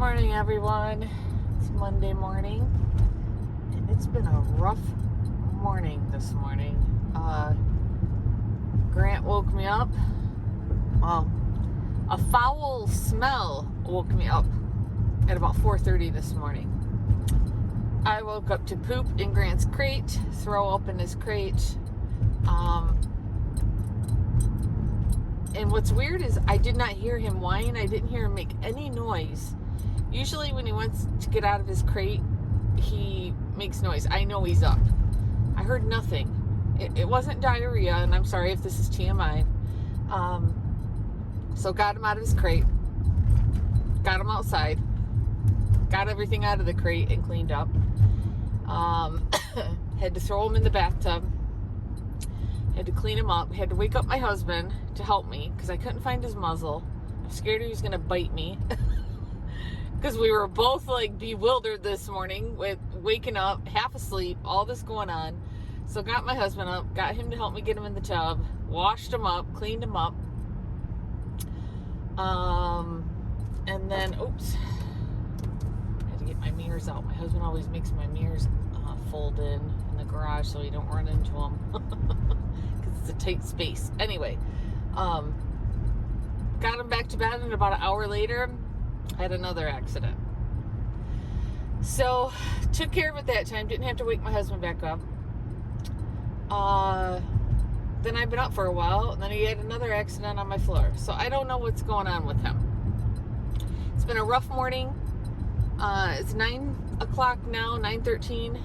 morning, everyone. It's Monday morning, and it's been a rough morning this morning. Grant woke me up. Well, a foul smell woke me up at about 4:30 this morning. I woke up to poop in Grant's crate, throw up in his crate. And what's weird is I did not hear him whine. I didn't hear him make any noise. Usually when he wants to get out of his crate, he makes noise. I know he's up. I heard nothing. It wasn't diarrhea, and I'm sorry if this is TMI. So got him out of his crate. Got him outside. Got everything out of the crate and cleaned up. Had to throw him in the bathtub. Had to clean him up. Had to wake up my husband to help me because I couldn't find his muzzle. I'm scared he was going to bite me. Because we were both like bewildered this morning with waking up, half asleep, all this going on. So got my husband up, got him to help me get him in the tub, washed him up, cleaned him up. And then, oops, I had to get my mirrors out. My husband always makes my mirrors fold in the garage so you don't run into them. Because it's a tight space. Anyway, got him back to bed, and about an hour later, I had another accident. So, took care of it that time. Didn't have to wake my husband back up. Then I've been up for a while, and then he had another accident on my floor. So, I don't know what's going on with him. It's been a rough morning. It's 9 o'clock now, 9:13.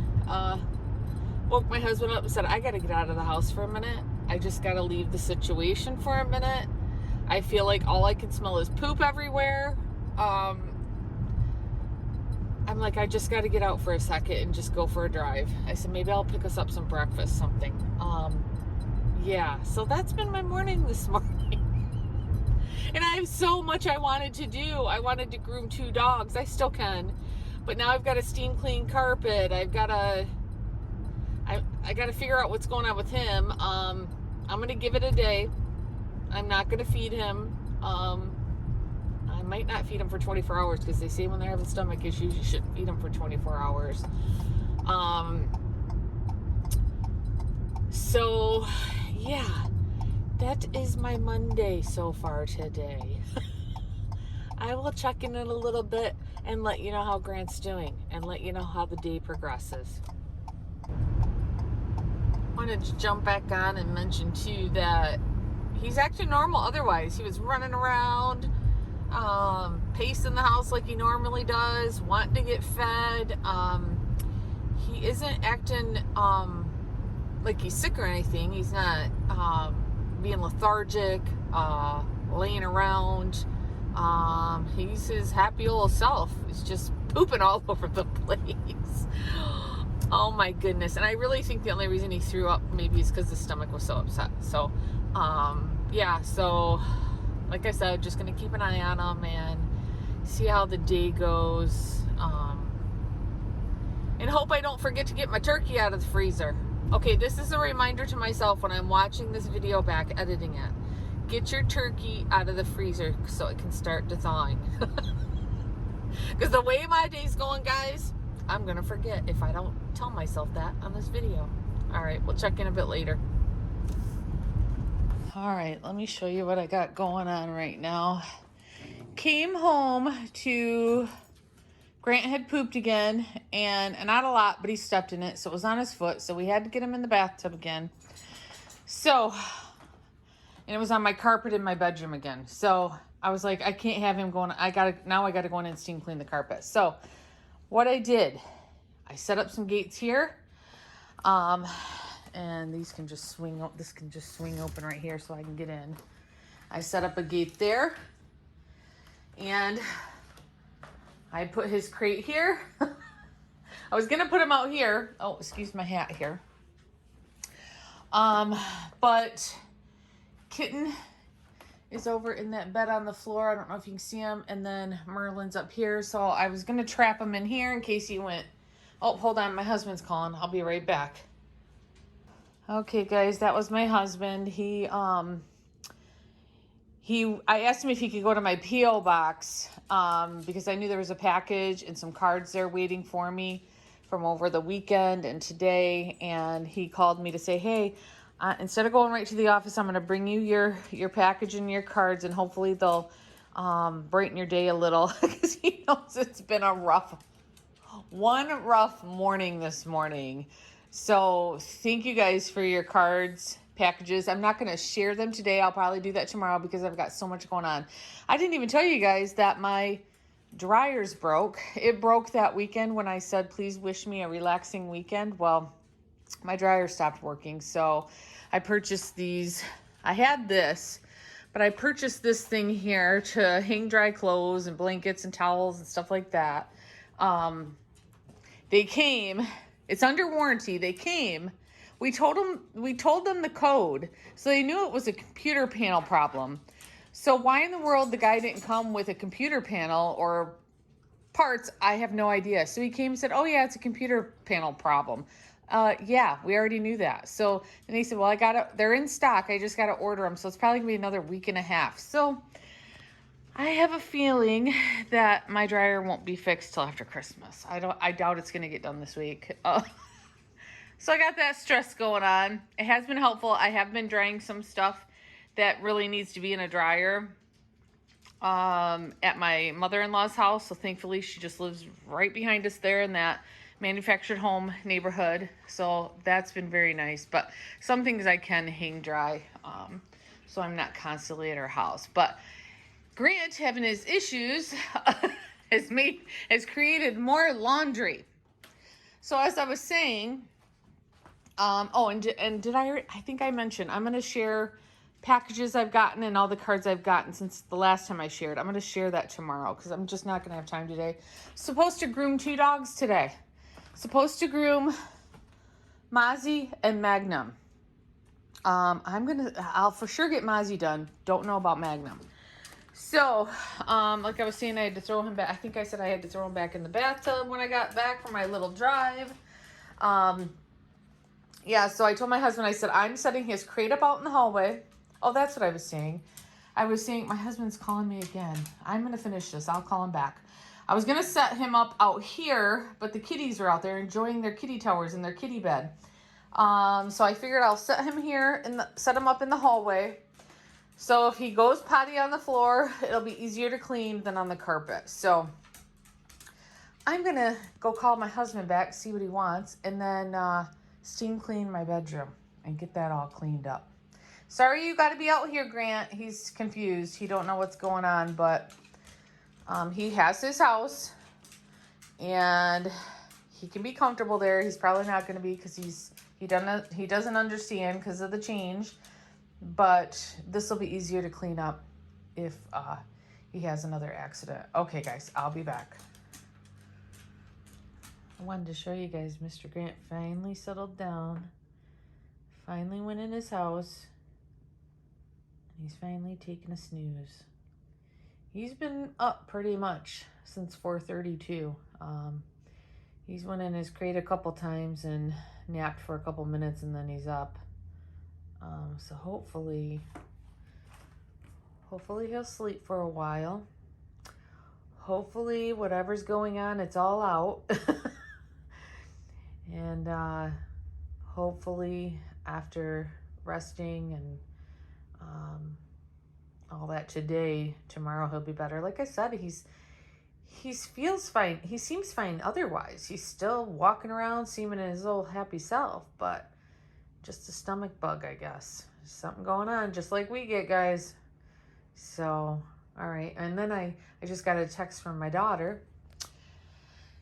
Woke my husband up and said, I got to get out of the house for a minute. I just got to leave the situation for a minute. I feel like all I can smell is poop everywhere. I'm like, I just got to get out for a second and just go for a drive. I said, maybe I'll pick us up some breakfast, something. Yeah, so that's been my morning this morning. And I have so much I wanted to do. I wanted to groom 2 dogs. I still can. But now I've got a steam clean carpet. I got to figure out what's going on with him. I'm going to give it a day. I'm not going to feed him. I might not feed them for 24 hours because they say when they're having stomach issues, you shouldn't feed them for 24 hours. So, yeah, that is my Monday so far today. I will check in a little bit and let you know how Grant's doing and let you know how the day progresses. I wanted to jump back on and mention, too, that he's acting normal otherwise. He was running around, pacing the house like he normally does, wanting to get fed. He isn't acting like he's sick or anything. He's not being lethargic, laying around. He's his happy old self. He's just pooping all over the place. Oh my goodness. And I really think the only reason he threw up maybe is because his stomach was so upset. So, yeah, so like I said, just going to keep an eye on him and see how the day goes. And hope I don't forget to get my turkey out of the freezer. Okay, this is a reminder to myself when I'm watching this video back, editing it. Get your turkey out of the freezer so it can start to thawing. Because the way my day's going, guys, I'm going to forget if I don't tell myself that on this video. All right, we'll check in a bit later. All right, let me show you what I got going on right now. Came home to... Grant had pooped again, and not a lot, but he stepped in it, so it was on his foot, so we had to get him in the bathtub again. So, and it was on my carpet in my bedroom again. So, I was like, I can't have him going, now I gotta go in and steam clean the carpet. So, what I did, I set up some gates here, and these can just swing, this can just swing open right here so I can get in. I set up a gate there, and I put his crate here. I was going to put him out here. Oh, excuse my hat here. But Kitten is over in that bed on the floor. I don't know if you can see him. And then Merlin's up here. So I was going to trap him in here in case he went. Oh, hold on. My husband's calling. I'll be right back. Okay, guys, that was my husband. He I asked him if he could go to my P.O. box because I knew there was a package and some cards there waiting for me from over the weekend and today. And he called me to say, hey, instead of going right to the office, I'm going to bring you your package and your cards, and hopefully they'll brighten your day a little because he knows it's been one rough morning this morning. So thank you guys for your cards, packages. I'm not going to share them today. I'll probably do that tomorrow because I've got so much going on. I didn't even tell you guys that my dryer's broke. It broke that weekend when I said, please wish me a relaxing weekend. Well, my dryer stopped working. So I purchased these. I had this, but I purchased this thing here to hang dry clothes and blankets and towels and stuff like that. They came, it's under warranty. They came, we told them the code, so they knew it was a computer panel problem. So why in the world the guy didn't come with a computer panel or parts, I have no idea. So he came and said, oh yeah, it's a computer panel problem. Yeah, we already knew that. So, and he said, well, they're in stock. I just got to order them. So it's probably gonna be another week and a half. So I have a feeling that my dryer won't be fixed till after Christmas. I doubt it's going to get done this week. So I got that stress going on. It has been helpful. I have been drying some stuff that really needs to be in a dryer at my mother-in-law's house. So thankfully she just lives right behind us there in that manufactured home neighborhood. So that's been very nice. But some things I can hang dry so I'm not constantly at her house. But Grant, having his issues, has created more laundry. So as I was saying, did I think I mentioned, I'm going to share packages I've gotten and all the cards I've gotten since the last time I shared. I'm going to share that tomorrow because I'm just not going to have time today. Supposed to groom 2 dogs today. Supposed to groom Mozzie and Magnum. I'll for sure get Mozzie done. Don't know about Magnum. So, like I was saying, I had to throw him back. I think I said I had to throw him back in the bathtub when I got back from my little drive. Yeah, so I told my husband, I said, I'm setting his crate up out in the hallway. Oh, that's what I was saying. I was saying, my husband's calling me again. I'm going to finish this. I'll call him back. I was going to set him up out here, but the kitties are out there enjoying their kitty towers in their kitty bed. So I figured I'll set him here and set him up in the hallway. So if he goes potty on the floor, it'll be easier to clean than on the carpet. So I'm going to go call my husband back, see what he wants, and then steam clean my bedroom and get that all cleaned up. Sorry you got to be out here, Grant. He's confused. He don't know what's going on, but he has his house, and he can be comfortable there. He's probably not going to be because he doesn't understand because of the change. But this will be easier to clean up if he has another accident. Okay, guys, I'll be back. I wanted to show you guys Mr. Grant finally settled down. Finally went in his house. And he's finally taking a snooze. He's been up pretty much since 4:32. He's went in his crate a couple times and napped for a couple minutes, and then he's up. So hopefully he'll sleep for a while. Hopefully whatever's going on, it's all out. And hopefully after resting and all that today, tomorrow he'll be better. Like I said, he feels fine. He seems fine otherwise. He's still walking around, seeming his old happy self, but just a stomach bug, I guess. Something going on, just like we get, guys. So, all right. And then I just got a text from my daughter.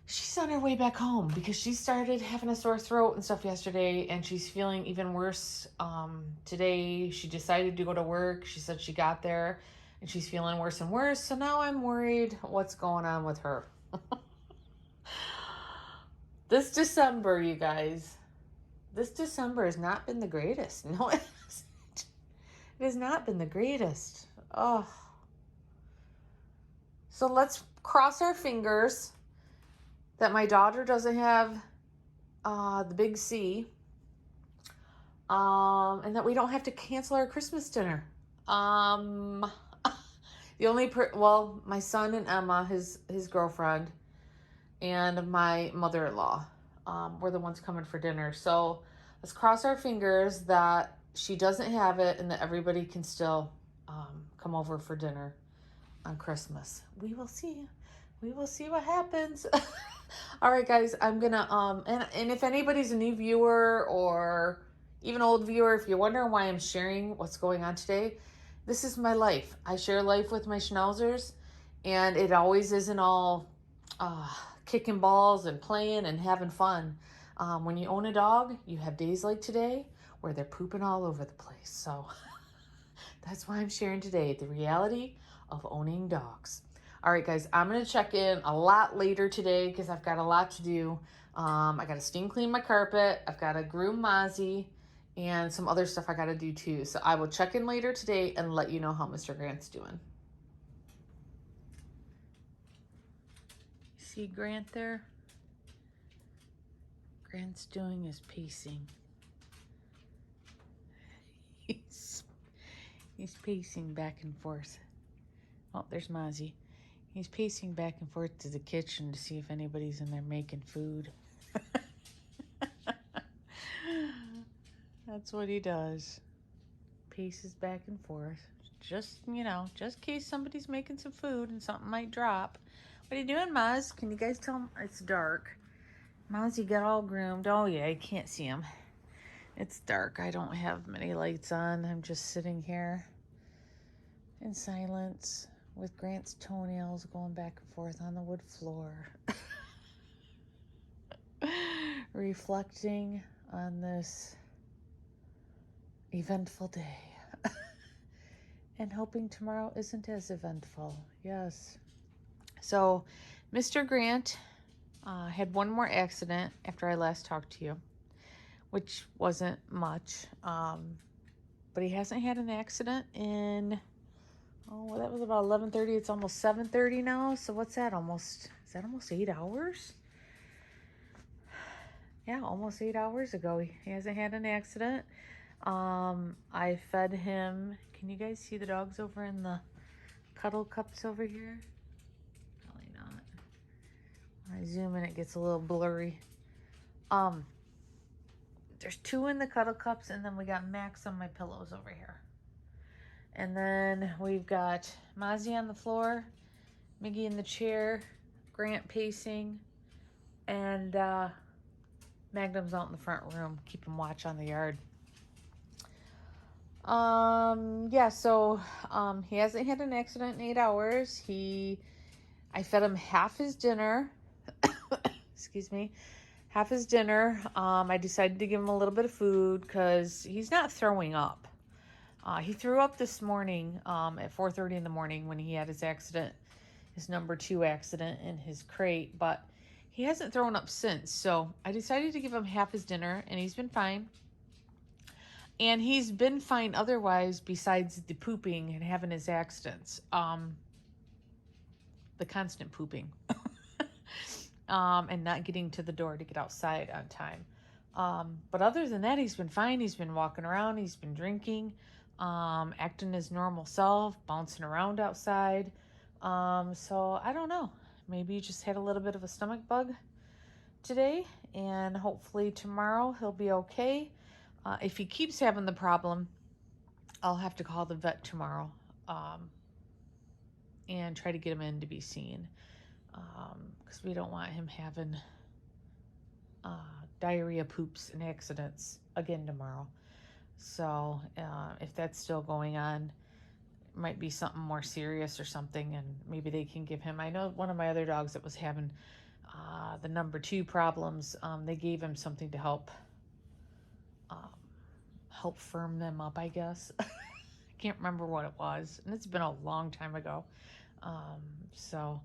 She's on her way back home because she started having a sore throat and stuff yesterday, and she's feeling even worse. Today, she decided to go to work. She said she got there, and she's feeling worse and worse. So now I'm worried what's going on with her. This December, you guys. This December has not been the greatest. No, it hasn't. It has not been the greatest. Oh. So let's cross our fingers that my daughter doesn't have the big C. And that we don't have to cancel our Christmas dinner. The only well, my son and Emma, his girlfriend, and my mother-in-law were the ones coming for dinner. So let's cross our fingers that she doesn't have it and that everybody can still come over for dinner on Christmas. We will see. We will see what happens. All right, guys, I'm gonna and if anybody's a new viewer or even old viewer, if you're wondering why I'm sharing what's going on today, this is my life. I share life with my Schnauzers, and it always isn't all kicking balls and playing and having fun. When you own a dog, you have days like today where they're pooping all over the place. So that's why I'm sharing today, the reality of owning dogs. All right, guys, I'm going to check in a lot later today because I've got a lot to do. I got to steam clean my carpet. I've got to groom Mozzie and some other stuff I got to do too. So I will check in later today and let you know how Mr. Grant's doing. See Grant there? Grant's doing his pacing. He's pacing back and forth. Oh, there's Mozzie. He's pacing back and forth to the kitchen to see if anybody's in there making food. That's what he does. Paces back and forth. Just, you know, just in case somebody's making some food and something might drop. What are you doing, Moz? Can you guys tell him it's dark? Mozzie got all groomed. Oh, yeah, I can't see him. It's dark. I don't have many lights on. I'm just sitting here in silence with Grant's toenails going back and forth on the wood floor. Reflecting on this eventful day. And hoping tomorrow isn't as eventful. Yes. So, Mr. Grant had one more accident after I last talked to you, which wasn't much. But he hasn't had an accident in, oh, well, that was about 11:30. It's almost 7:30 now. So what's that? Is that almost 8 hours? Yeah, almost 8 hours ago. He hasn't had an accident. I fed him. Can you guys see the dogs over in the cuddle cups over here? Probably not. When I zoom in, it gets a little blurry. There's 2 in the cuddle cups, and then we got Max on my pillows over here. And then we've got Mozzie on the floor, Miggy in the chair, Grant pacing, and Magnum's out in the front room, keeping watch on the yard. Yeah, so he hasn't had an accident in 8 hours. I fed him half his dinner. Excuse me. Half his dinner. I decided to give him a little bit of food because he's not throwing up. He threw up this morning at 4:30 in the morning when he had his accident, his number 2 accident in his crate, but he hasn't thrown up since. So I decided to give him half his dinner, and he's been fine. And he's been fine otherwise besides the pooping and having his accidents. The constant pooping. And not getting to the door to get outside on time. But other than that, he's been fine. He's been walking around. He's been drinking, acting his normal self, bouncing around outside. So I don't know. Maybe he just had a little bit of a stomach bug today, and hopefully tomorrow he'll be okay. If he keeps having the problem, I'll have to call the vet tomorrow and try to get him in to be seen. Because we don't want him having diarrhea, poops, and accidents again tomorrow. So if that's still going on, it might be something more serious or something, and maybe they can give him, I know one of my other dogs that was having the number 2 problems, they gave him something to help firm them up, I guess. I can't remember what it was, and it's been a long time ago. So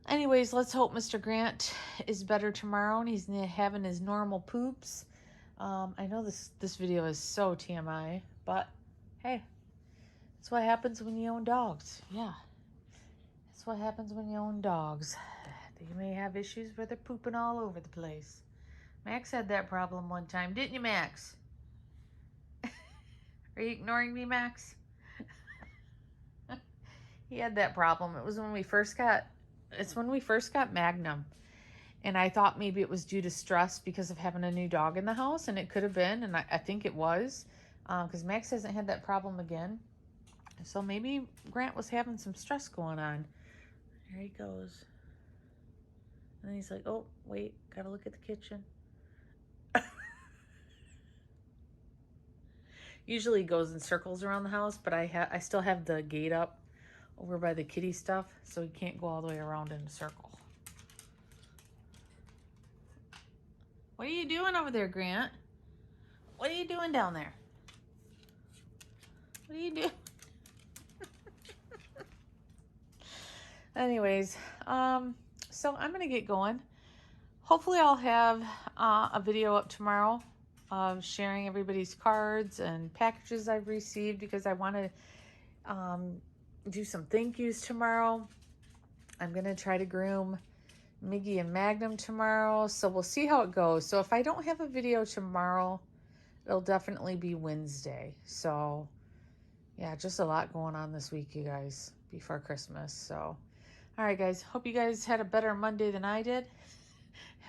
anyways, let's hope Mr. Grant is better tomorrow and he's having his normal poops. I know this video is so TMI, but hey, that's what happens when you own dogs. Yeah, that's what happens when you own dogs. They may have issues where they're pooping all over the place. Max had that problem one time, didn't you, Max? Are you ignoring me, Max? He had that problem. It was when we first got, it's when we first got Magnum. And I thought maybe it was due to stress because of having a new dog in the house. And it could have been. And I think it was. Because Max hasn't had that problem again. So maybe Grant was having some stress going on. There he goes. And then he's like, oh, wait. Got to look at the kitchen. Usually he goes in circles around the house. But I still have the gate up over by the kitty stuff. So he can't go all the way around in a circle. What are you doing over there, Grant? What are you doing down there? What are you doing? Anyways, so I'm going to get going. Hopefully I'll have a video up tomorrow of sharing everybody's cards and packages I've received because I want to do some thank yous tomorrow. I'm going to try to groom Miggy and Magnum tomorrow, so we'll see how it goes. So if I don't have a video tomorrow, it'll definitely be Wednesday. So yeah, just a lot going on this week, you guys, before Christmas. So all right, guys, hope you guys had a better Monday than I did,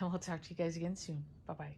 and we'll talk to you guys again soon. Bye-bye.